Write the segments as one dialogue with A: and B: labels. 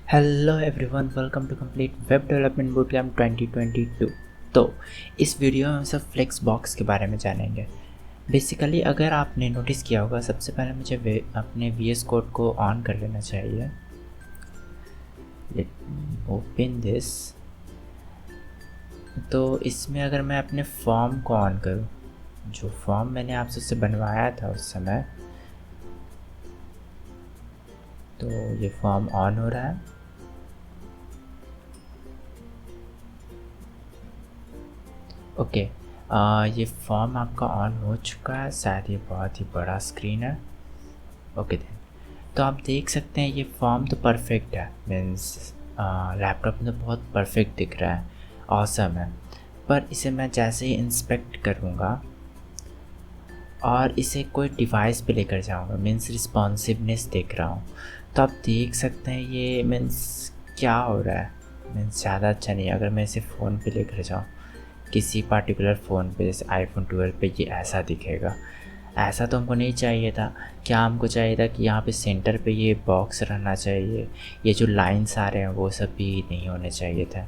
A: Hello everyone, welcome to complete web development boot camp 2022। तो इस video में हम सब फ्लेक्स बॉक्स के बारे में जानेंगे। बेसिकली अगर आपने नोटिस किया होगा, सबसे पहले मुझे अपने VS कोड को ऑन कर लेना चाहिए। Let me open this. तो इसमें अगर मैं अपने फॉर्म को ऑन करूँ, जो फॉर्म मैंने आपसे उससे बनवाया था उस समय, तो ये फॉर्म ऑन हो रहा है। ओके, ये फॉर्म आपका ऑन हो चुका है। शायद ये बहुत ही बड़ा स्क्रीन है। ओके देन, तो आप देख सकते हैं ये फॉर्म तो परफेक्ट है, मीन्स लैपटॉप में तो बहुत परफेक्ट दिख रहा है, ऑसम है। पर इसे मैं जैसे ही इंस्पेक्ट करूँगा और इसे कोई डिवाइस पे लेकर जाऊँगा, मीन्स रिस्पॉन्सिवनेस देख रहा हूँ, तो आप देख सकते हैं ये मीन्स क्या हो रहा है। मीन्स ज़्यादा अच्छा नहीं। अगर मैं इसे फ़ोन पे लेकर जाऊँ, किसी पार्टिकुलर फ़ोन पे, जैसे iPhone 12 पे, ये ऐसा दिखेगा। ऐसा तो हमको नहीं चाहिए था। क्या हमको चाहिए था कि यहाँ पे सेंटर पे ये बॉक्स रहना चाहिए, ये जो लाइंस आ रहे हैं वो सब भी नहीं होने चाहिए था।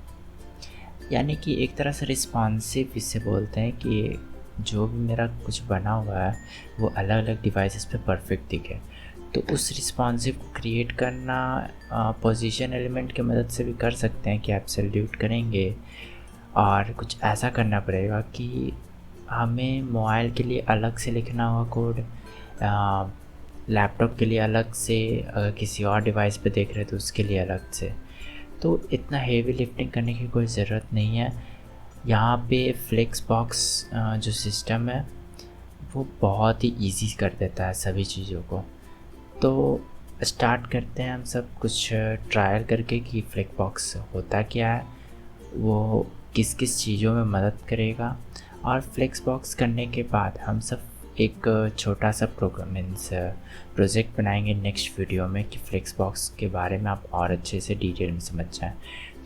A: यानी कि एक तरह से रिस्पॉन्सिव इसे बोलते हैं कि जो भी मेरा कुछ बना हुआ है वो अलग अलग डिवाइसेस पे परफेक्ट दिखे। तो उस रिस्पॉन्सिव को क्रिएट करना पोजीशन एलिमेंट की मदद से भी कर सकते हैं कि आप सैल्यूट करेंगे। और कुछ ऐसा करना पड़ेगा कि हमें मोबाइल के लिए अलग से लिखना होगा कोड, लैपटॉप के लिए अलग से, अगर किसी और डिवाइस पे देख रहे हैं तो उसके लिए अलग से। तो इतना हेवी लिफ्टिंग करने की कोई ज़रूरत नहीं है। यहाँ पे फ्लेक्स बॉक्स जो सिस्टम है वो बहुत ही इजी कर देता है सभी चीज़ों को। तो स्टार्ट करते हैं हम सब कुछ ट्रायल करके कि फ्लेक्स बॉक्स होता क्या है, वो किस किस चीज़ों में मदद करेगा। और फ्लेक्स बॉक्स करने के बाद हम सब एक छोटा सा प्रोग्राम मीन्स प्रोजेक्ट बनाएंगे नेक्स्ट वीडियो में कि फ्लेक्स बॉक्स के बारे में आप और अच्छे से डिटेल में समझ जाएं।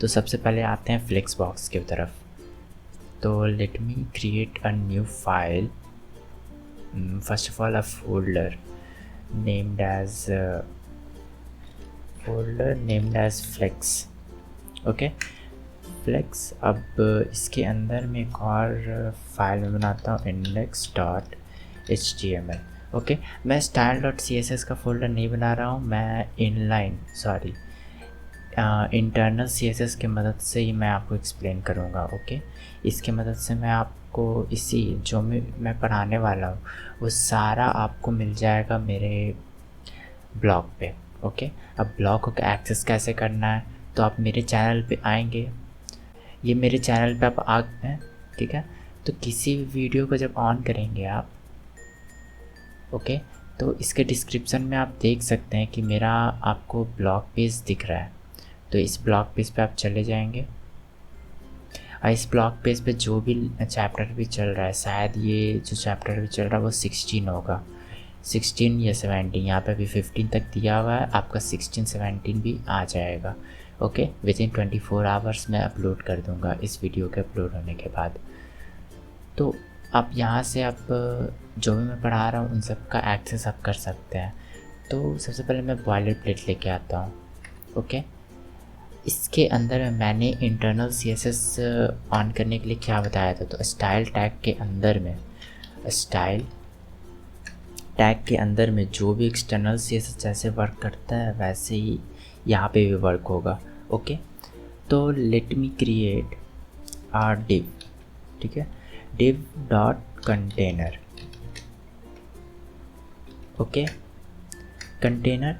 A: तो सबसे पहले आते हैं फ्लेक्स बॉक्स की तरफ। तो let me create a new file, first of all a folder named as flex. Okay, flex. अब इसके अंदर में एक और फाइल में बनाता हूँ, index.html। ओके, मैं style.css का फोल्डर नहीं बना रहा हूँ, मैं इंटरनल CSS की मदद से ही मैं आपको एक्सप्लेन करूँगा। ओके, इसके मदद से मैं आपको इसी जो मैं पढ़ाने वाला हूँ वो सारा आपको मिल जाएगा मेरे ब्लॉग पे। ओके, अब ब्लॉग को एक्सेस कैसे करना है, तो आप मेरे चैनल पे आएंगे। ये मेरे चैनल पे आप आ गए हैं, ठीक है। तो किसी भी वीडियो को जब ऑन करेंगे आप, ओके, तो इसके डिस्क्रिप्शन में आप देख सकते हैं कि मेरा आपको ब्लॉग पेज दिख रहा है। तो इस ब्लॉग पेज पे आप चले जाएंगे और इस ब्लॉग पेज पे जो भी चैप्टर भी चल रहा है, शायद ये जो चैप्टर भी चल रहा है वो 16 होगा, 16 या 17। यहाँ पे अभी 15 तक दिया हुआ है, आपका 16 17 भी आ जाएगा। ओके, विद इन 24 आवर्स मैं अपलोड कर दूँगा इस वीडियो के अपलोड होने के बाद। तो आप यहाँ से आप जो भी मैं पढ़ा रहा हूँ उन सब का एक्सेस आप कर सकते हैं। तो सबसे पहले मैं बॉयलर प्लेट लेके आता हूँ। ओके, इसके अंदर में मैंने इंटरनल CSS ऑन करने के लिए क्या बताया था, तो स्टाइल टैग के अंदर में, स्टाइल टैग के अंदर में जो भी एक्सटर्नल CSS जैसे वर्क करता है वैसे ही यहाँ पे भी वर्क होगा। ओके, तो let me create our div, ठीक है, div dot container. Okay, container.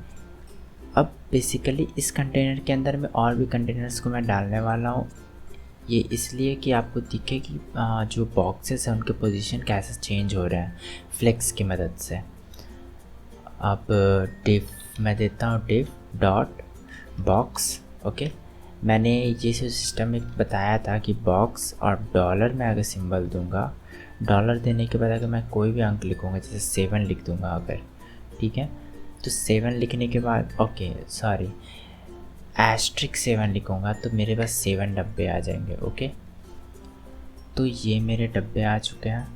A: अब बेसिकली इस कंटेनर के अंदर में और भी कंटेनर्स को मैं डालने वाला हूँ, ये इसलिए कि आपको दिखे कि जो बॉक्सेस हैं उनके पोजीशन कैसे चेंज हो रहे हैं फ्लेक्स की मदद से। अब div मैं देता हूँ div डॉट बॉक्स। ओके, मैंने ये जो सिस्टम में बताया था कि बॉक्स और डॉलर में अगर सिंबल दूंगा, डॉलर देने के बाद अगर मैं कोई भी अंक लिखूँगा, जैसे 7 लिख दूंगा अगर, ठीक है, तो 7 लिखने के बाद, ओके सॉरी, एस्ट्रिक 7 लिखूँगा तो मेरे पास 7 डब्बे आ जाएंगे। ओके, तो ये मेरे डब्बे आ चुके हैं।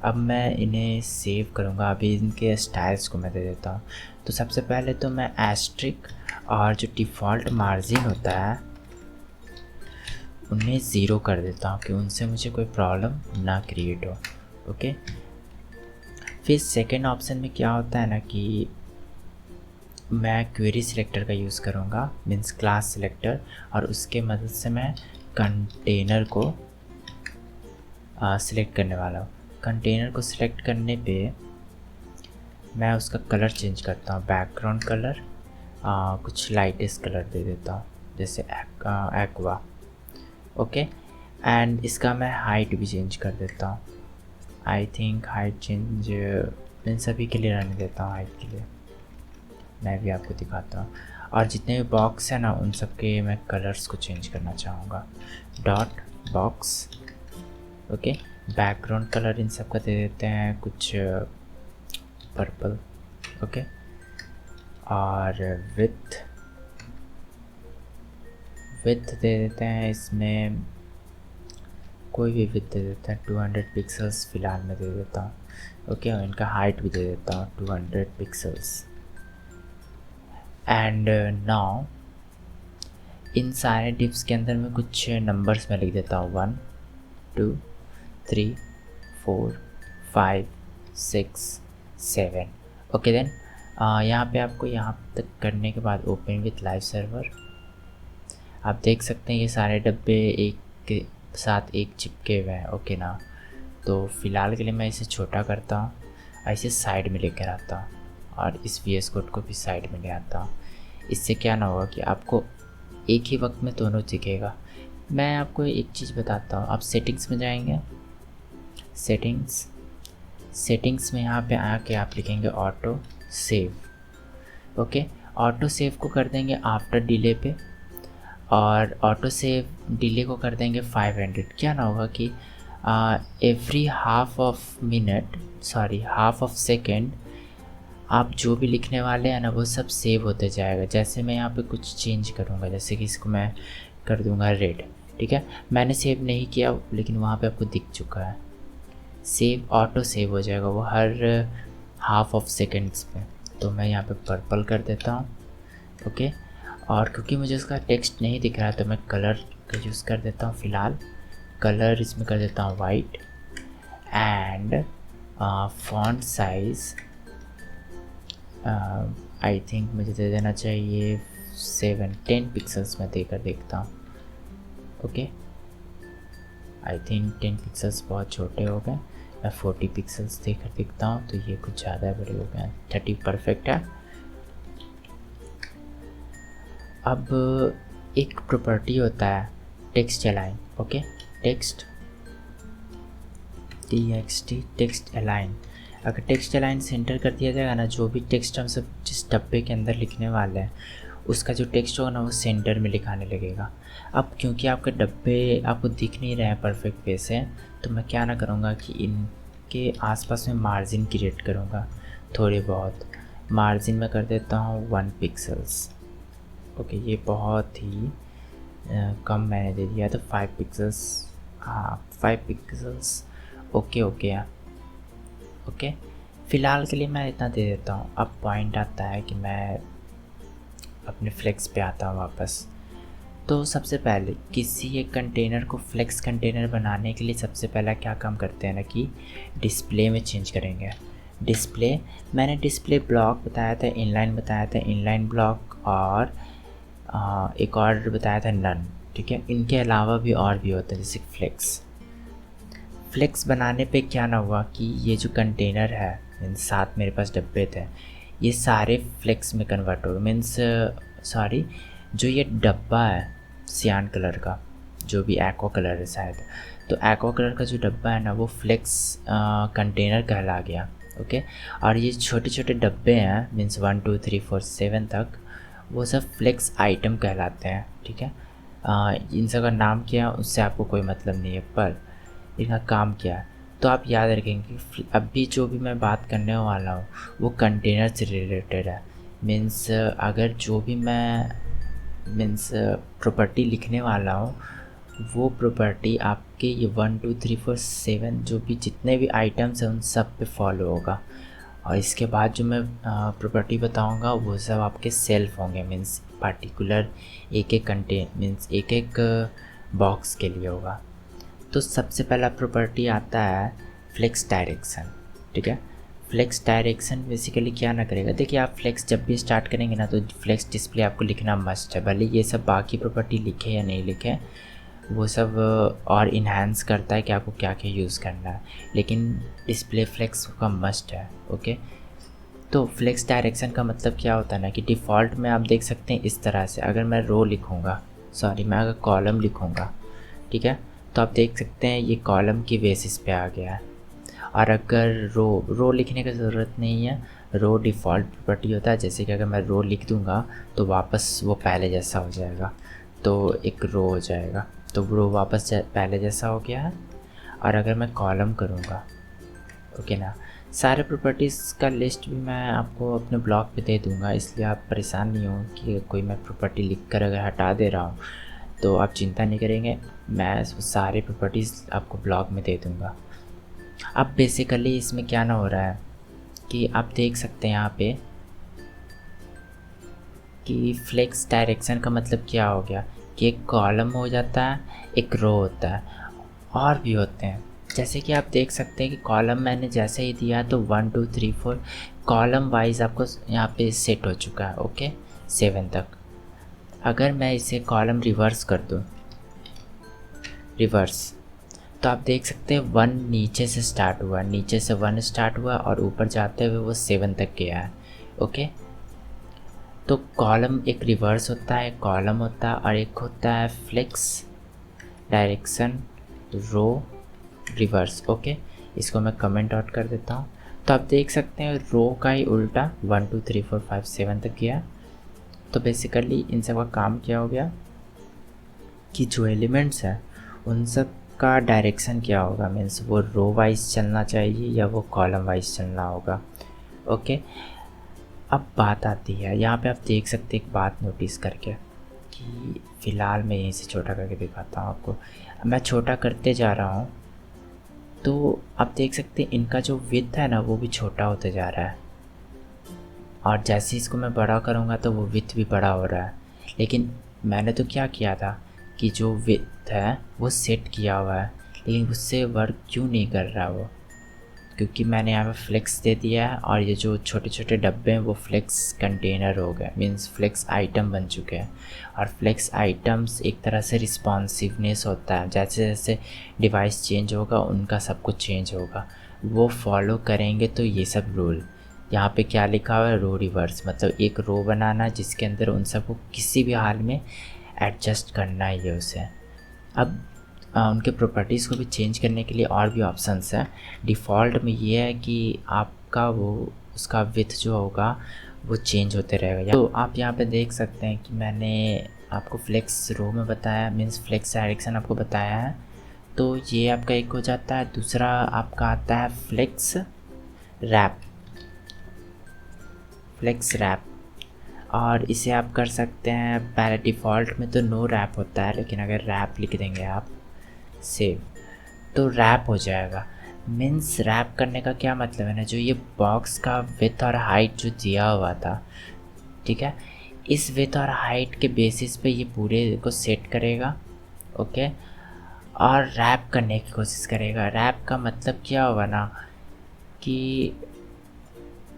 A: अब मैं इन्हें सेव करूँगा। अभी इनके स्टाइल्स को मैं दे देता हूँ। तो सबसे पहले तो मैं एस्ट्रिक और जो डिफ़ॉल्ट मार्जिन होता है उन्हें ज़ीरो कर देता हूँ कि उनसे मुझे कोई प्रॉब्लम ना क्रिएट हो। ओके, फिर सेकेंड ऑप्शन में क्या होता है ना कि मैं क्वेरी सिलेक्टर का यूज़ करूँगा, मीन्स क्लास सिलेक्टर, और उसके मदद से मैं कंटेनर को सिलेक्ट करने वाला हूँ। कंटेनर को सिलेक्ट करने पे मैं उसका कलर चेंज करता हूँ, बैकग्राउंड कलर कुछ लाइटेस्ट कलर दे देता हूँ, जैसे एक्वा। ओके, एंड इसका मैं हाइट भी चेंज कर देता हूँ। I think height change in सभी के लिए रहने देता हूँ। हाइट के लिए मैं भी आपको दिखाता हूँ। और जितने भी बॉक्स हैं ना उन सब के मैं कलर्स को चेंज करना चाहूँगा। Dot box, okay, background colour इन सब का दे देते हैं कुछ पर्पल। ओके, और विथ दे देते हैं, इसमें कोई भी विथ दे देते हैं, 200 पिक्सल्स फ़िलहाल मैं दे देता हूँ। ओके, और इनका हाइट भी दे देता हूँ 200 पिक्सल्स। एंड नाउ इन सारे डिप्स के अंदर मैं कुछ नंबर्स में लिख देता हूँ, 1 2 3 4 5 6 7। ओके देन यहाँ पे आपको यहाँ तक करने के बाद ओपन विथ लाइव सर्वर। आप देख सकते हैं ये सारे डब्बे एक के साथ एक चिपके हुए हैं। ओके ना, तो फ़िलहाल के लिए मैं इसे छोटा करता हूँ, ऐसे साइड में लेकर आता हूँ और इस VS कोड को भी साइड में ले आता हूँ। इससे क्या ना होगा कि आपको एक ही वक्त में दोनों दिखेगा। मैं आपको एक चीज़ बताता हूँ। आप सेटिंग्स में जाएंगे, सेटिंग्स में यहाँ पे आके आप लिखेंगे auto save. Okay, auto save को कर देंगे आफ्टर डिले पे, और ऑटो सेव डिले को कर देंगे 500। क्या ना होगा कि एवरी हाफ ऑफ सेकेंड आप जो भी लिखने वाले हैं ना वो सब सेव होते जाएगा। जैसे मैं यहाँ पे कुछ चेंज करूँगा, जैसे कि इसको मैं कर दूँगा रेड, ठीक है। मैंने सेव नहीं किया लेकिन वहाँ पे आपको दिख चुका है। सेव, ऑटो सेव हो जाएगा वो हर हाफ ऑफ सेकेंड्स पे। तो मैं यहाँ पे पर्पल कर देता हूँ। ओके, और क्योंकि मुझे उसका टेक्स्ट नहीं दिख रहा है तो मैं कलर का यूज़ कर देता हूँ। फ़िलहाल कलर इसमें कर देता हूँ white, and font size I think मुझे दे देना चाहिए 10 पिक्सल्स में देकर देखता हूँ। ओके, आई थिंक 10 पिक्सल्स बहुत छोटे हो गए। मैं 40 पिक्सल्स देकर देखता हूँ, तो ये कुछ ज़्यादा बड़े हो गए। 30 परफेक्ट है। अब एक प्रॉपर्टी होता है text align. Okay, text text align. अगर टेक्स्ट अलाइन सेंटर कर दिया जाएगा ना, जो भी टेक्स्ट हम सब जिस डब्बे के अंदर लिखने वाले हैं उसका जो टेक्स्ट होगा ना वो सेंटर में लिखाने लगेगा। अब क्योंकि आपके डब्बे आपको दिख नहीं रहे हैं परफेक्ट वे से, तो मैं क्या ना करूँगा कि इनके आसपास में मार्जिन क्रिएट करूँगा। थोड़े बहुत मार्जिन में कर देता हूँ 1 पिक्सल्स। ओके, ये बहुत ही कम मैंने दे दिया, तो 5 पिक्सल्स। हाँ, 5 पिक्सल्स। ओके ओके, फ़िलहाल के लिए मैं इतना दे देता हूँ। अब पॉइंट आता है कि मैं अपने फ्लेक्स पे आता हूँ वापस। तो सबसे पहले किसी एक कंटेनर को फ्लेक्स कंटेनर बनाने के लिए सबसे पहला क्या काम करते हैं ना कि डिस्प्ले में चेंज करेंगे। डिस्प्ले, मैंने डिस्प्ले ब्लॉक बताया था, इनलाइन बताया था, इनलाइन ब्लॉक, और एक और बताया था नन, ठीक है। इनके अलावा भी और भी होता है, जैसे फ्लेक्स बनाने पे क्या ना हुआ कि ये जो कंटेनर है, मीन्स 7 मेरे पास डब्बे थे, ये सारे फ्लेक्स में कन्वर्ट हो, मीन्स सॉरी, जो ये डब्बा है सियान कलर का, जो भी एक्वा कलर है शायद, तो एक्वा कलर का जो डब्बा है ना वो फ्लेक्स कंटेनर कहला गया। ओके, और ये छोटे छोटे डब्बे हैं, मीन्स 1 2 3 4 7 तक, वो सब फ्लेक्स आइटम कहलाते हैं, ठीक है। इन सब का नाम क्या है उससे आपको कोई मतलब नहीं है, पर इनका काम क्या है तो आप याद रखेंगे कि अभी जो भी मैं बात करने वाला हूँ वो कंटेनर से रिलेटेड है। मीन्स अगर जो भी मैं प्रॉपर्टी लिखने वाला हूँ वो प्रॉपर्टी आपके ये 1 2 3 4 7 जो भी जितने भी आइटम्स हैं उन सब पे फॉलो होगा। और इसके बाद जो मैं प्रॉपर्टी बताऊंगा वो सब आपके सेल्फ होंगे, मीन्स पार्टिकुलर एक एक कंटेन मीन्स एक एक बॉक्स के लिए होगा। तो सबसे पहला प्रॉपर्टी आता है फ्लेक्स डायरेक्शन। ठीक है, फ्लेक्स डायरेक्शन बेसिकली क्या ना करेगा, देखिए आप फ्लेक्स जब भी स्टार्ट करेंगे ना तो फ्लेक्स डिस्प्ले आपको लिखना मस्ट है, भले ये सब बाकी प्रॉपर्टी लिखे या नहीं लिखे, वो सब और इन्हांस करता है कि आपको क्या क्या यूज़ करना है, लेकिन डिस्प्ले फ्लेक्स का मस्ट है। ओके, तो फ्लेक्स डायरेक्शन का मतलब क्या होता है ना कि डिफ़ॉल्ट में आप देख सकते हैं इस तरह से, अगर मैं रो लिखूँगा, सॉरी मैं अगर कॉलम लिखूँगा, ठीक है, तो आप देख सकते हैं ये कॉलम की बेसिस पे आ गया है। और अगर रो लिखने की ज़रूरत नहीं है, रो डिफ़ॉल्ट प्रॉपर्टी होता है, जैसे कि अगर मैं रो लिख दूँगा तो वापस वो पहले जैसा हो जाएगा, तो एक रो हो जाएगा, तो रो वापस पहले जैसा हो गया है। और अगर मैं कॉलम करूँगा, ओके ना, सारे प्रॉपर्टीज़ का लिस्ट भी मैं आपको अपने ब्लॉग पे दे दूँगा, इसलिए आप परेशान नहीं हो कि कोई मैं प्रॉपर्टी लिख कर अगर हटा दे रहा हूँ, तो आप चिंता नहीं करेंगे, मैं सारे प्रॉपर्टीज़ आपको ब्लॉग में दे दूँगा। अब बेसिकली इसमें क्या ना हो रहा है कि आप देख सकते हैं यहाँ पे कि फ्लेक्स डायरेक्शन का मतलब क्या हो गया कि एक कॉलम हो जाता है, एक रो होता है, और भी होते हैं। जैसे कि आप देख सकते हैं कि कॉलम मैंने जैसे ही दिया तो 1 2 3 4 कॉलम वाइज आपको यहाँ पे सेट हो चुका है, ओके 7 तक। अगर मैं इसे कॉलम रिवर्स कर दूँ, रिवर्स, तो आप देख सकते हैं 1 नीचे से स्टार्ट हुआ, नीचे से 1 स्टार्ट हुआ और ऊपर जाते हुए वो 7 तक गया है। ओके, तो कॉलम एक रिवर्स होता है, कॉलम होता है, और एक होता है फ्लेक्स डायरेक्शन रो रिवर्स। ओके, इसको मैं कमेंट आउट कर देता हूँ। तो आप देख सकते हैं रो का ही उल्टा 1 2 3 4 5 7 तक गया। तो बेसिकली इन सब का काम क्या हो गया कि जो एलिमेंट्स हैं उन सब का डायरेक्शन क्या होगा, मीन्स वो रो वाइज चलना चाहिए या वो कॉलम वाइज चलना होगा। ओके, अब बात आती है यहाँ पे, आप देख सकते हैं एक बात नोटिस करके कि फ़िलहाल मैं यहीं से छोटा करके दिखाता हूँ आपको। मैं छोटा करते जा रहा हूँ तो आप देख सकते हैं इनका जो विड्थ है ना वो भी छोटा होते जा रहा है, और जैसे इसको मैं बड़ा करूँगा तो वो विड्थ भी बड़ा हो रहा है। लेकिन मैंने तो क्या किया था कि जो विड्थ है वो सेट किया हुआ है, लेकिन उससे वर्क क्यों नहीं कर रहा वो, क्योंकि मैंने यहाँ पे फ्लेक्स दे दिया है, और ये जो छोटे छोटे डब्बे हैं वो फ्लेक्स कंटेनर हो गए, मीन्स फ्लेक्स आइटम बन चुके हैं। और फ्लेक्स आइटम्स एक तरह से रिस्पॉन्सिवनेस होता है, जैसे जैसे डिवाइस चेंज होगा उनका सब कुछ चेंज होगा, वो फॉलो करेंगे। तो ये सब रूल यहाँ पे क्या लिखा हुआ है, रो रिवर्स, मतलब एक रो बनाना जिसके अंदर उन सबको किसी भी हाल में एडजस्ट करना ही है उसे। अब उनके प्रॉपर्टीज़ को भी चेंज करने के लिए और भी ऑप्शंस हैं। डिफ़ॉल्ट में ये है कि आपका वो उसका विड्थ जो होगा वो चेंज होते रहेगा। तो आप यहाँ पे देख सकते हैं कि मैंने आपको फ्लेक्स रो में बताया, मीन्स फ्लेक्स डायरेक्शन आपको बताया है, तो ये आपका एक हो जाता है। दूसरा आपका आता है फ्लेक्स रैप, फ्लेक्स रैप, और इसे आप कर सकते हैं, पहले डिफ़ॉल्ट में तो नो रैप होता है, लेकिन अगर रैप लिख देंगे आप सेव तो रैप हो जाएगा। मीन्स रैप करने का क्या मतलब है ना, जो ये बॉक्स का विड्थ और हाइट जो दिया हुआ था, ठीक है, इस विड्थ और हाइट के बेसिस पे ये पूरे को सेट करेगा, ओके, और रैप करने की कोशिश करेगा। रैप का मतलब क्या होगा ना कि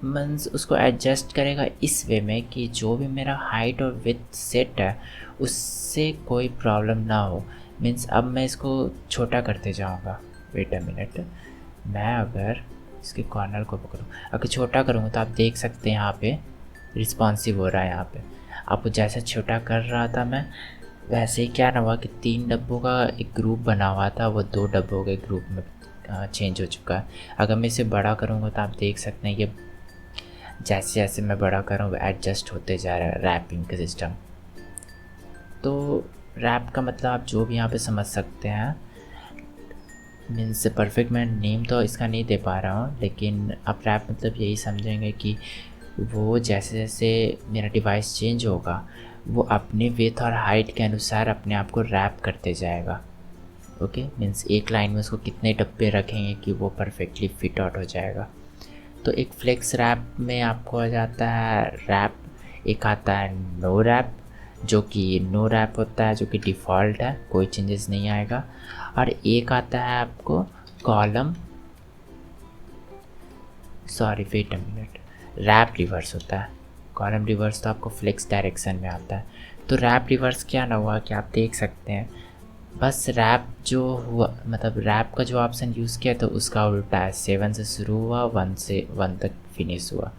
A: मीन्स उसको एडजस्ट करेगा इस वे में कि जो भी मेरा हाइट और विड्थ सेट है उससे कोई प्रॉब्लम ना हो। मीन्स अब मैं इसको छोटा करते जाऊँगा, वेट अ मिनट, मैं अगर इसके कॉर्नर को पकड़ूँ, अगर छोटा करूँगा तो आप देख सकते हैं यहाँ पे रिस्पॉन्सिव हो रहा है। यहाँ पे आपको जैसे छोटा कर रहा था मैं, वैसे ही क्या ना हुआ कि 3 डब्बों का एक ग्रुप बना हुआ था, वो 2 डब्बों के ग्रुप में चेंज हो चुका है। अगर मैं इसे बड़ा करूँगा तो आप देख सकते हैं ये जैसे जैसे मैं बड़ा कर रहा हूँ एडजस्ट होते जा रहा है रैपिंग का सिस्टम। तो रैप का मतलब आप जो भी यहाँ पे समझ सकते हैं, मीन्स परफेक्ट मैं नेम तो इसका नहीं दे पा रहा हूँ, लेकिन आप रैप मतलब यही समझेंगे कि वो जैसे जैसे मेरा डिवाइस चेंज होगा वो अपने विड्थ और हाइट के अनुसार अपने आप को रैप करते जाएगा। ओके, मीन्स एक लाइन में उसको कितने डब्बे रखेंगे कि वो परफेक्टली फिट आउट हो जाएगा। तो एक फ्लेक्स रैप में आपको आ जाता है रैप, एक आता है नो रैप, जो कि नो रैप होता है, जो कि डिफ़ॉल्ट है, कोई चेंजेस नहीं आएगा। और एक आता है आपको column, sorry wait a minute, wrap reverse होता है। कॉलम रिवर्स तो आपको फ्लेक्स डायरेक्शन में आता है। तो रैप रिवर्स क्या ना हुआ कि आप देख सकते हैं, बस रैप जो हुआ, मतलब रैप का जो ऑप्शन यूज़ किया तो उसका उल्टा है, 7 से शुरू हुआ, 1 से 1 तक फिनिश हुआ।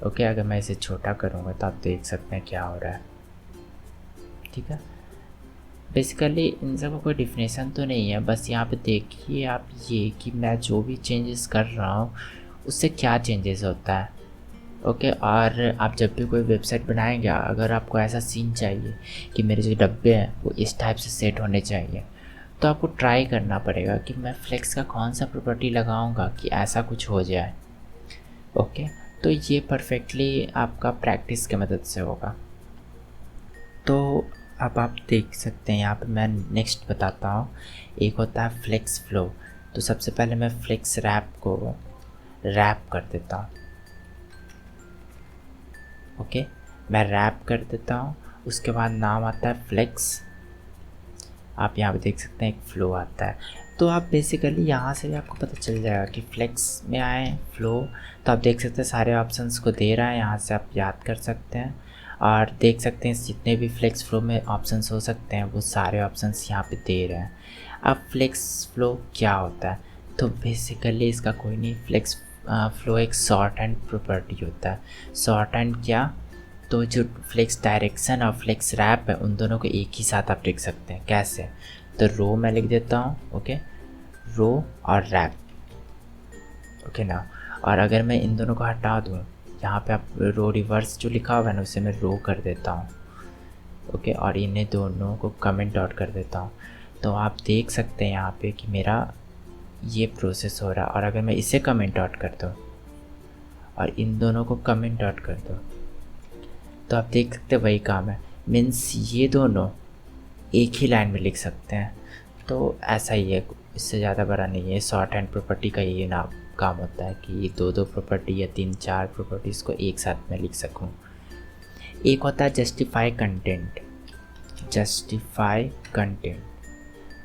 A: ओके, अगर मैं इसे छोटा करूँगा तो आप देख सकते हैं क्या हो रहा है। ठीक है, बेसिकली इन सब का कोई डिफिनेशन तो नहीं है, बस यहाँ पे देखिए आप ये कि मैं जो भी चेंजेस कर रहा हूँ उससे क्या चेंजेस होता है। ओके, और आप जब भी कोई वेबसाइट बनाएंगे, अगर आपको ऐसा सीन चाहिए कि मेरे जो डब्बे हैं वो इस टाइप से सेट होने चाहिए, तो आपको ट्राई करना पड़ेगा कि मैं फ्लेक्स का कौन सा प्रॉपर्टी लगाऊंगा कि ऐसा कुछ हो जाए। ओके, तो ये परफेक्टली आपका प्रैक्टिस की मदद से होगा। तो अब आप देख सकते हैं यहाँ पे मैं नेक्स्ट बताता हूँ। एक होता है फ्लेक्स फ्लो। तो सबसे पहले मैं फ्लेक्स रैप को रैप कर देता हूँ। ओके, मैं रैप कर देता हूँ, उसके बाद नाम आता है फ्लेक्स। आप यहाँ पे देख सकते हैं एक फ़्लो आता है। तो आप बेसिकली यहाँ से भी आपको पता चल जाएगा कि फ्लेक्स में आए फ़्लो, तो आप देख सकते हैं सारे ऑप्शंस को दे रहा है, यहाँ से आप याद कर सकते हैं और देख सकते हैं जितने भी फ्लेक्स फ्लो में ऑप्शंस हो सकते हैं वो सारे ऑप्शंस यहाँ पे दे रहे हैं। अब फ्लेक्स फ्लो क्या होता है, तो बेसिकली इसका कोई नहीं, फ्लेक्स फ्लो एक शॉर्ट हैंड प्रॉपर्टी होता है। शॉर्ट हैंड क्या, तो जो फ्लेक्स डायरेक्शन और फ्लेक्स रैप है उन दोनों को एक ही साथ आप लिख सकते हैं। कैसे, तो रो मैं लिख देता हूँ, ओके, रो और रैप, ओके ना। और अगर मैं इन दोनों को हटा दूँ, यहाँ पे आप रो रिवर्स जो लिखा हुआ है ना उसे मैं रो कर देता हूँ, ओके, और इन्हें दोनों को कमेंट आउट कर देता हूँ। तो आप देख सकते हैं यहाँ पे कि मेरा ये प्रोसेस हो रहा है। और अगर मैं इसे कमेंट आउट कर दूँ और इन दोनों को कमेंट आउट कर दूँ, तो आप देख सकते हैं वही काम है। मीन्स ये दोनों एक ही लाइन में लिख सकते हैं। तो ऐसा ही है, इससे ज़्यादा बड़ा नहीं है। शॉर्ट हैंड प्रॉपर्टी का ये नाम काम होता है कि दो दो प्रॉपर्टी या 3-4 प्रॉपर्टीज़ को एक साथ में लिख सकूं। एक होता है justify content. Justify content,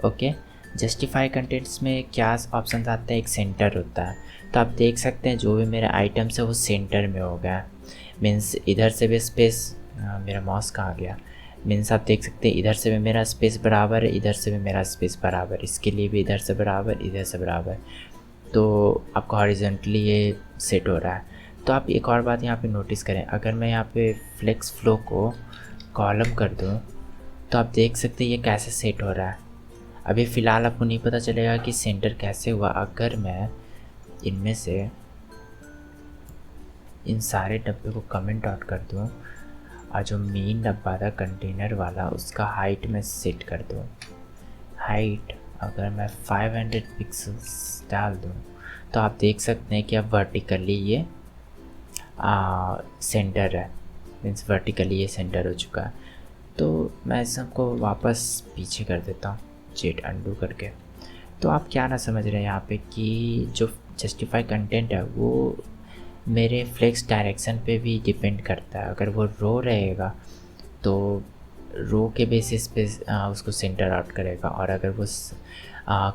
A: okay, justify contents में क्या ऑप्शन आते हैं, एक सेंटर होता है। तो आप देख सकते हैं जो भी मेरा आइटम्स है वो सेंटर में हो गया। मीन्स इधर से भी स्पेस, मेरा माउस कहाँ गया, मीन्स आप देख सकते हैं इधर से भी मेरा स्पेस बराबर है, इधर से भी मेरा स्पेस बराबर, इसके लिए भी इधर से बराबर, इधर से बराबर। तो आपको हॉरिजॉन्टली ये सेट हो रहा है। तो आप एक और बात यहाँ पे नोटिस करें, अगर मैं यहाँ पे फ्लेक्स फ्लो को कॉलम कर दूँ तो आप देख सकते हैं ये कैसे सेट हो रहा है। अभी फ़िलहाल आपको नहीं पता चलेगा कि सेंटर कैसे हुआ। अगर मैं इनमें से इन सारे डब्बे को कमेंट आउट कर दूँ और जो मेन डब्बा था कंटेनर वाला उसका हाइट में सेट कर दूँ, हाइट अगर मैं 500 पिक्सल्स डाल दूँ, तो आप देख सकते हैं कि अब वर्टिकली ये सेंटर है। मीन्स वर्टिकली ये सेंटर हो चुका है। तो मैं सबको वापस पीछे कर देता हूँ जेट अंडू करके। तो आप क्या ना समझ रहे हैं यहाँ पे कि जो जस्टिफाई कंटेंट है वो मेरे फ्लेक्स डायरेक्शन पे भी डिपेंड करता है। अगर वो रो रहेगा तो रो के बेसिस पे उसको सेंटर आउट करेगा, और अगर वो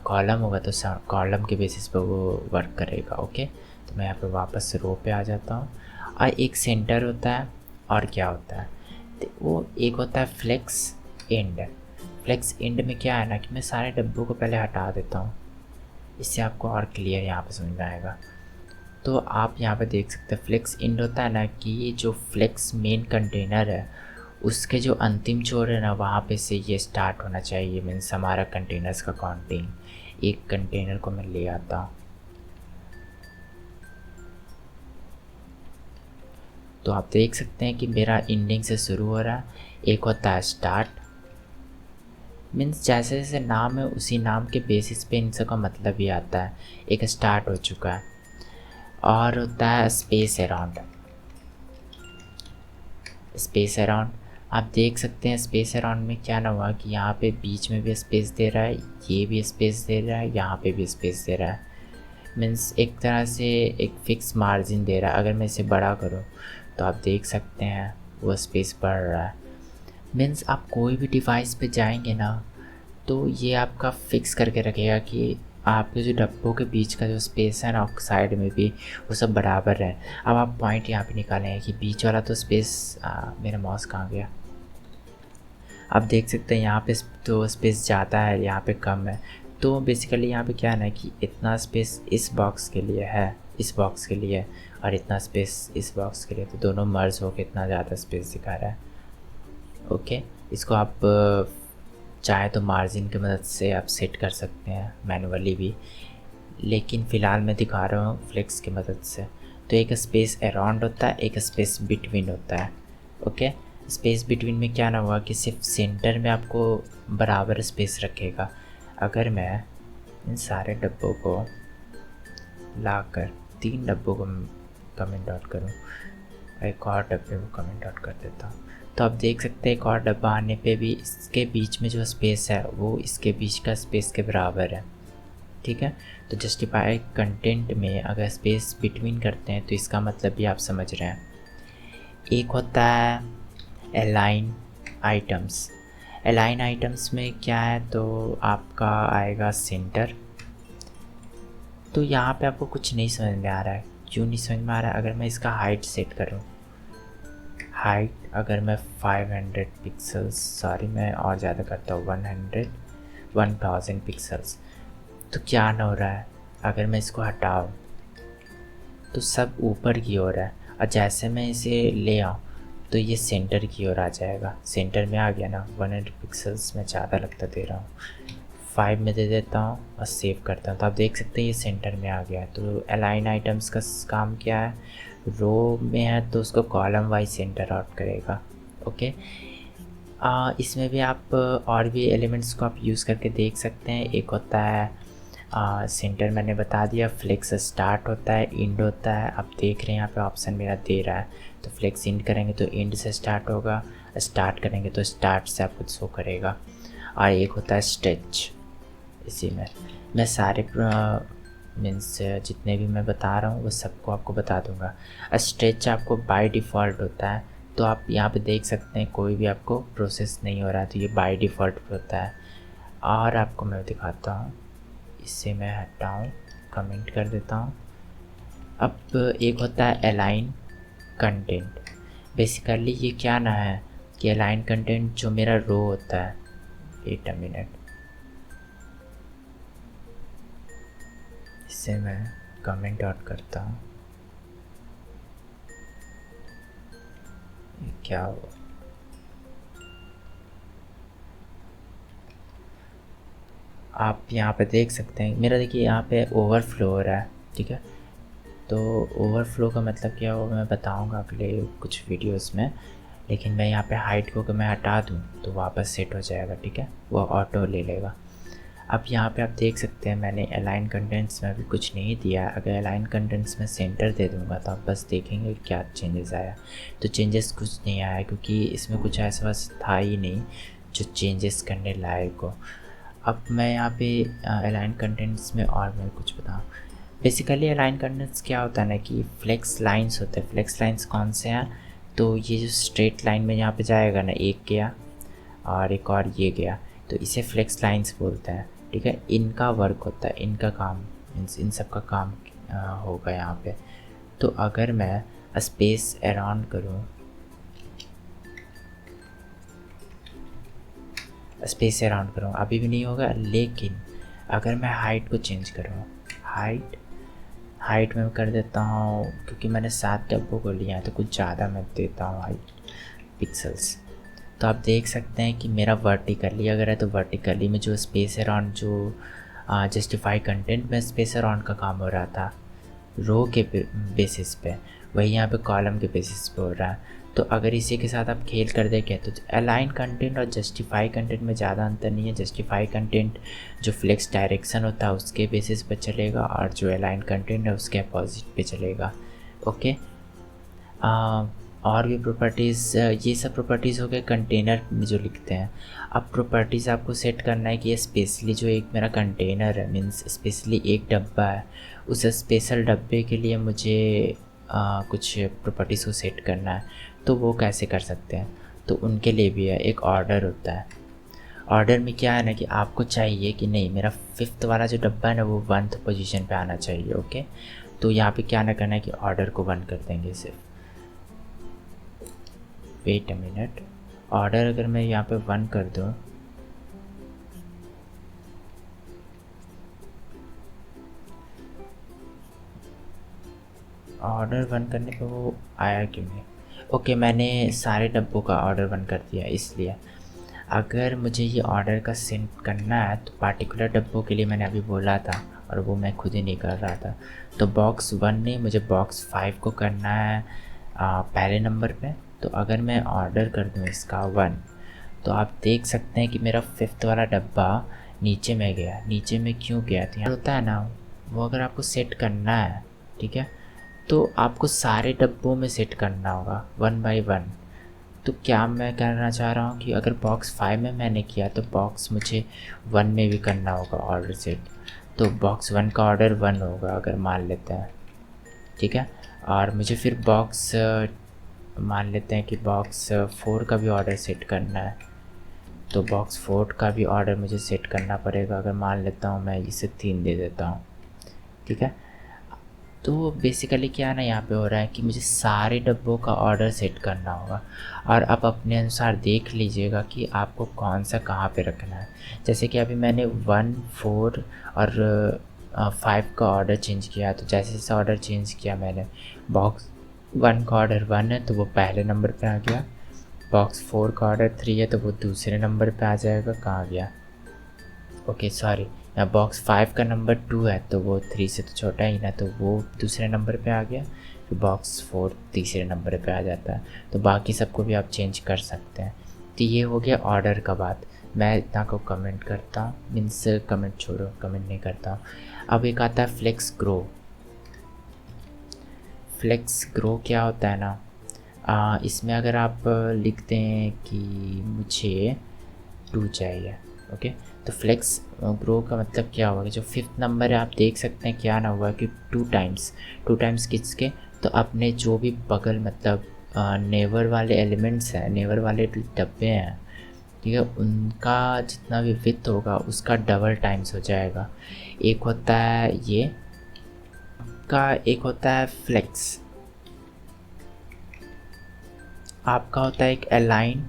A: कॉलम होगा तो कॉलम के बेसिस पे वो वर्क करेगा। ओके, तो मैं यहाँ पे वापस रो पे आ जाता हूँ। और एक सेंटर होता है और क्या होता है, तो वो एक होता है फ्लेक्स एंड। फ्लेक्स एंड में क्या है ना कि मैं सारे डब्बों को पहले हटा देता हूँ, इससे आपको और क्लियर यहाँ पे समझ में आएगा। तो आप यहाँ पे देख सकते हैं फ्लेक्स एंड होता है ना कि ये जो फ्लेक्स मेन कंटेनर है उसके जो अंतिम छोर है ना वहाँ पे से ये स्टार्ट होना चाहिए। मीन्स हमारा कंटेनर्स का काउंटिंग, एक कंटेनर को मैं ले आता हूँ। तो आप देख सकते हैं कि मेरा एंडिंग से शुरू हो रहा है। एक होता है स्टार्ट, मीन्स जैसे जैसे नाम है उसी नाम के बेसिस पे इन सब का मतलब ही आता है। एक स्टार्ट हो चुका है। और होता है स्पेस अराउंड। स्पेस अराउंड आप देख सकते हैं स्पेस अराउंड में क्या ना हुआ कि यहाँ पे बीच में भी स्पेस दे रहा है, ये भी स्पेस दे रहा है, यहाँ पे भी स्पेस दे रहा है। मीन्स एक तरह से एक फ़िक्स मार्जिन दे रहा है। अगर मैं इसे बड़ा करूँ तो आप देख सकते हैं वो स्पेस बढ़ रहा है। मीन्स आप कोई भी डिवाइस पे जाएंगे ना तो ये आपका फ़िक्स करके रखेगा कि आपके जो डब्बों के बीच का जो स्पेस है ना, साइड में भी वो सब बराबर है। अब आप पॉइंट यहाँ पे निकालेंगे कि बीच वाला तो स्पेस, मेरा माउस कहाँ गया, आप देख सकते हैं यहाँ पे तो स्पेस ज़्यादा है, यहाँ पे कम है। तो बेसिकली यहाँ पे क्या है ना कि इतना स्पेस इस बॉक्स के लिए है, इस बॉक्स के लिए, और इतना स्पेस इस बॉक्स के लिए, तो दोनों मर्ज होकर इतना ज़्यादा स्पेस दिखा रहा है। ओके, इसको आप चाहे तो मार्जिन की मदद से आप सेट कर सकते हैं, मैनुअली भी, लेकिन फ़िलहाल मैं दिखा रहा हूँ फ्लेक्स की मदद से। तो एक स्पेस अराउंड होता है, एक स्पेस बिटवीन होता है। ओके, स्पेस बिटवीन में क्या ना हुआ कि सिर्फ सेंटर में आपको बराबर स्पेस रखेगा। अगर मैं इन सारे डब्बों को लाकर 3 डब्बों को कमेंट आउट करूँ, एक और डब्बे को कमेंट आउट कर देता हूँ, तो आप देख सकते हैं एक और डब्बा आने पे भी इसके बीच में जो स्पेस है वो इसके बीच का स्पेस के बराबर है। ठीक है, तो जस्टिफाई कंटेंट में अगर स्पेस बिटवीन करते हैं तो इसका मतलब भी आप समझ रहे हैं। एक होता है अलाइन आइटम्स। अलाइन आइटम्स में क्या है, तो आपका आएगा सेंटर। तो यहाँ पे आपको कुछ नहीं समझ में आ रहा है, क्यों नहीं समझ में आ रहा है? अगर मैं इसका हाइट सेट करूँ, हाइट अगर मैं 500 पिक्सल्स, सॉरी मैं और ज़्यादा करता हूँ, 1000 पिक्सल्स, तो क्या न हो रहा है, अगर मैं इसको हटाऊँ तो सब ऊपर की ओर है, और जैसे मैं इसे ले आऊँ तो ये सेंटर की ओर आ जाएगा। सेंटर में आ गया ना। 100 पिक्सल्स में ज़्यादा लगता दे रहा हूँ, 5 में दे देता हूँ और सेव करता हूँ, तो आप देख सकते हैं ये सेंटर में आ गया है। तो अलाइन आइटम्स का काम क्या है, रो में है तो उसको कॉलम वाइज सेंटर आउट करेगा। ओके, इसमें भी आप और भी एलिमेंट्स को आप यूज़ करके देख सकते हैं। एक होता है सेंटर, मैंने बता दिया। फ्लेक्स स्टार्ट होता है, इंड होता है। आप देख रहे हैं यहाँ पे ऑप्शन मेरा दे रहा है, तो फ्लेक्स इंड करेंगे तो इंड से स्टार्ट होगा, स्टार्ट करेंगे तो स्टार्ट से आपको शो करेगा। और एक होता है स्ट्रेच। इसी में मैं सारे मीन्स जितने भी मैं बता रहा हूँ वो सबको आपको बता दूंगा। स्ट्रेच आपको बाय डिफ़ॉल्ट होता है, तो आप यहाँ पे देख सकते हैं कोई भी आपको प्रोसेस नहीं हो रहा है, तो ये बाय डिफ़ॉल्ट होता है। और आपको मैं दिखाता हूँ, इससे मैं हटाऊँ, कमेंट कर देता हूँ। अब एक होता है अलाइन कंटेंट। बेसिकली ये क्या ना है कि अलाइन कंटेंट जो मेरा रो होता है, वेट अ मिनट, इससे मैं कमेंट आउट करता हूँ। ये क्या हुआ, आप यहाँ पे देख सकते हैं मेरा, देखिए यहाँ पे ओवरफ्लो हो रहा है। ठीक है, तो ओवरफ्लो का मतलब क्या होगा मैं बताऊँगा अगले कुछ वीडियोस में, लेकिन मैं यहाँ पे हाइट को अगर मैं हटा दूँ तो वापस सेट हो जाएगा। ठीक है, वो ऑटो ले लेगा। अब यहाँ पे आप देख सकते हैं मैंने अलाइन कंटेंट्स में अभी कुछ नहीं दिया। अगर अलाइन कंटेंट्स में सेंटर दे दूँगा तो आप बस देखेंगे क्या चेंजेस आया। तो चेंजेस कुछ नहीं आया, क्योंकि इसमें कुछ ऐसा बस था ही नहीं जो चेंजेस करने लायक हो। अब मैं यहाँ पे अलाइन कंटेंट्स में और मैं कुछ बताऊँ। बेसिकली अलाइन कंटेंट्स क्या होता है ना कि फ्लेक्स लाइंस होते हैं। फ्लेक्स लाइंस कौन से हैं, तो ये जो स्ट्रेट लाइन में यहाँ पे जाएगा ना, एक गया और एक और ये गया, तो इसे फ्लेक्स लाइंस बोलते हैं। ठीक है, इनका वर्क होता है, इनका काम, इन सब का काम होगा यहाँ पे। तो अगर मैं स्पेस अराउंड करूँ, स्पेस अराउंड करूँ, अभी भी नहीं होगा। लेकिन अगर मैं हाइट को चेंज करूँ, हाइट में कर देता हूँ, क्योंकि मैंने 7 डब्बों को लिया है तो कुछ ज़्यादा मैं देता हूँ हाइट पिक्सल्स। तो आप देख सकते हैं कि मेरा वर्टिकली अगर है तो वर्टिकली में जो स्पेस अराउंड, जो जस्टिफाई कंटेंट में स्पेस अराउंड का काम हो रहा था रो के बेसिस पे, वही यहाँ पे कॉलम के बेसिस पे हो रहा है। तो अगर इसी के साथ आप खेल कर देखें तो अलाइन कंटेंट और जस्टिफाई कंटेंट में ज़्यादा अंतर नहीं है। जस्टिफाई कंटेंट जो फ्लेक्स डायरेक्शन होता है उसके बेसिस पे चलेगा, और जो अलाइन कंटेंट है उसके अपोजिट पे चलेगा। ओके, और भी प्रॉपर्टीज़, ये सब प्रॉपर्टीज़ हो गए कंटेनर में जो लिखते हैं। अब प्रॉपर्टीज़ आपको सेट करना है कि ये स्पेशली जो एक मेरा कंटेनर है, मीन्स स्पेशली एक डब्बा है, उस स्पेशल डब्बे के लिए मुझे कुछ प्रॉपर्टीज़ को सेट करना है। तो वो कैसे कर सकते हैं? तो उनके लिए भी है, एक ऑर्डर होता है। ऑर्डर में क्या है ना कि आपको चाहिए कि नहीं, मेरा 5th वाला जो डब्बा है ना वो 1th पोजीशन पे आना चाहिए। ओके, तो यहाँ पे क्या ना करना है कि ऑर्डर को 1 कर देंगे सिर्फ। वेट अ मिनट, ऑर्डर अगर मैं यहाँ पे 1 कर दूँ, ऑर्डर 1 करने पे वो आया क्यों नहीं? ओके, मैंने सारे डब्बों का ऑर्डर 1 कर दिया। इसलिए अगर मुझे ये ऑर्डर का सेंड करना है तो पार्टिकुलर डब्बों के लिए मैंने अभी बोला था और वो मैं खुद ही नहीं कर रहा था। तो बॉक्स 1 नहीं, मुझे बॉक्स 5 को करना है पहले नंबर पे। तो अगर मैं ऑर्डर कर दूँ इसका 1, तो आप देख सकते हैं कि मेरा 5th वाला डब्बा नीचे में गया। नीचे में क्यों गया? तो यहाँ होता है ना, वो अगर आपको सेट करना है, ठीक है, तो आपको सारे डब्बों में सेट करना होगा 1 बाई 1। तो क्या मैं करना चाह रहा हूँ कि अगर बॉक्स 5 में मैंने किया तो बॉक्स मुझे 1 में भी करना होगा ऑर्डर सेट। तो बॉक्स 1 का ऑर्डर 1 होगा अगर मान लेते हैं, ठीक है। और मुझे फिर बॉक्स मान लेते हैं कि बॉक्स 4 का भी ऑर्डर सेट करना है, तो बॉक्स 4 का भी ऑर्डर मुझे सेट करना पड़ेगा। अगर मान लेता हूँ मैं इसे 3 दे देता हूँ, ठीक है। तो बेसिकली क्या है ना, यहाँ पे हो रहा है कि मुझे सारे डब्बों का ऑर्डर सेट करना होगा और आप अपने अनुसार देख लीजिएगा कि आपको कौन सा कहाँ पे रखना है। जैसे कि अभी मैंने 1, 4 और 5 का ऑर्डर चेंज किया, तो जैसे जैसे ऑर्डर चेंज किया मैंने, बॉक्स 1 का ऑर्डर 1 है तो वो पहले नंबर पे आ गया, बॉक्स 4 का ऑर्डर 3 है तो वो दूसरे नंबर पे आ जाएगा। कहाँ गया? ओके सॉरी, यहाँ बॉक्स 5 का नंबर 2 है तो वो 3 से तो छोटा ही ना, तो वो दूसरे नंबर पे आ गया। फिर बॉक्स 4 तीसरे नंबर पे आ जाता है। तो बाकी सबको भी आप चेंज कर सकते हैं। तो ये हो गया ऑर्डर का बात। मैं इतना को कमेंट करता हूँ, मीन्स कमेंट छोड़ो, कमेंट नहीं करता हूँ। अब एक आता है फ्लेक्स ग्रो। फ्लेक्स ग्रो क्या होता है ना, इसमें अगर आप लिखते हैं कि मुझे 2 चाहिए, ओके, तो फ्लेक्स ग्रो का मतलब क्या होगा? जो 5th नंबर है आप देख सकते हैं क्या ना हुआ कि 2 टाइम्स किसके? तो अपने जो भी बगल मतलब नेवर वाले एलिमेंट्स हैं, नेवर वाले डब्बे हैं, ठीक है, उनका जितना भी विड्थ होगा उसका डबल टाइम्स हो जाएगा। एक होता है ये का, एक होता है फ्लेक्स, आपका होता है एक अलाइन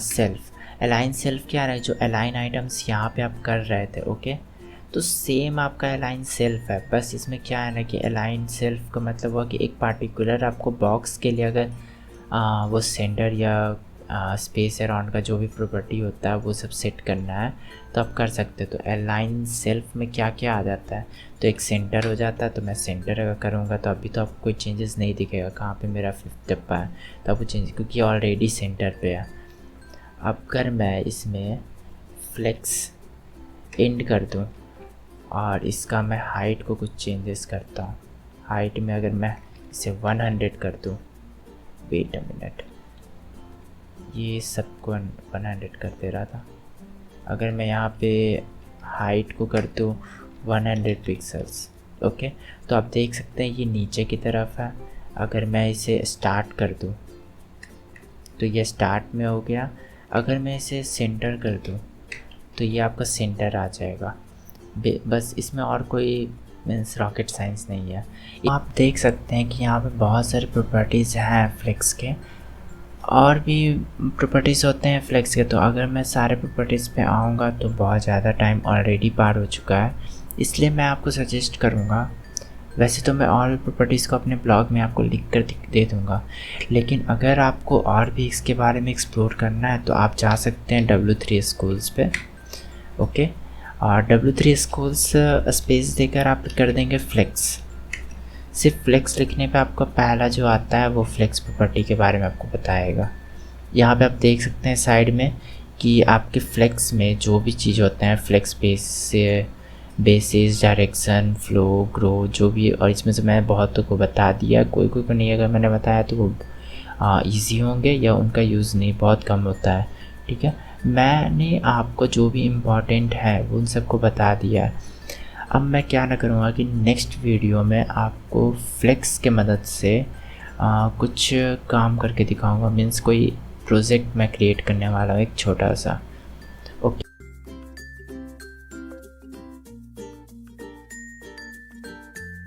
A: सेल्फ। अलाइन सेल्फ क्या है? जो अलाइन आइटम्स यहाँ पे आप कर रहे थे, ओके, तो सेम आपका अलाइन सेल्फ है। बस इसमें क्या है ना कि अलाइन सेल्फ का मतलब हुआ कि एक पार्टिकुलर आपको बॉक्स के लिए अगर वो सेंटर या स्पेस अराउंड का जो भी प्रॉपर्टी होता है वो सब सेट करना है तो आप कर सकते हो। तो अलाइन सेल्फ में क्या क्या आ जाता है? तो एक सेंटर हो जाता है, तो मैं सेंटर अगर करूँगा तो अभी तो आपको कोई चेंजेस नहीं दिखेगा कहाँ पे मेरा 5th डब्बा है, तो आपको चेंज, क्योंकि ऑलरेडी सेंटर पे है। अब अगर मैं इसमें फ्लेक्स एंड कर दूँ और इसका मैं हाइट को कुछ चेंजेस करता हूँ, हाइट में अगर मैं इसे 100 कर दूँ, वेट अ मिनट, ये सबको 100 कर दे रहा था। अगर मैं यहाँ पे हाइट को कर दूँ 100 पिक्सल्स, ओके, तो आप देख सकते हैं ये नीचे की तरफ है। अगर मैं इसे स्टार्ट कर दूँ तो ये स्टार्ट में हो गया। अगर मैं इसे सेंटर कर दूँ तो ये आपका सेंटर आ जाएगा। बस इसमें और कोई मीन्स रॉकेट साइंस नहीं है। आप देख सकते हैं कि यहाँ पे बहुत सारे प्रॉपर्टीज़ हैं फ्लेक्स के, और भी प्रॉपर्टीज़ होते हैं फ्लेक्स के। तो अगर मैं सारे प्रॉपर्टीज़ पे आऊँगा तो बहुत ज़्यादा टाइम ऑलरेडी पार हो चुका है, इसलिए मैं आपको सजेस्ट करूँगा, वैसे तो मैं और प्रॉपर्टीज़ को अपने ब्लॉग में आपको लिख कर दे दूँगा, लेकिन अगर आपको और भी इसके बारे में एक्सप्लोर करना है तो आप जा सकते हैं W3 स्कूल्स पे, ओके, और W3 स्कूल्स स्पेस देकर आप कर देंगे फ्लेक्स। सिर्फ फ्लेक्स लिखने पे आपका पहला जो आता है वो फ्लेक्स प्रॉपर्टी के बारे में आपको बताएगा। यहाँ पे आप देख सकते हैं साइड में कि आपके फ्लेक्स में जो भी चीज़ होते हैं, flex basis, direction, flow, grow, जो भी, और इसमें से मैं बहुतों को बता दिया, कोई कोई को नहीं अगर मैंने बताया तो वो ईजी होंगे या उनका यूज़ नहीं बहुत कम होता है। ठीक है, मैंने आपको जो भी इम्पोर्टेंट है उन सबको बता दिया है। अब मैं क्या ना करूँगा कि नेक्स्ट वीडियो में आपको फ्लेक्स के मदद से कुछ काम करके दिखाऊंगा। मीन्स कोई प्रोजेक्ट मैं क्रिएट करने वाला हूँ एक छोटा सा। ओके।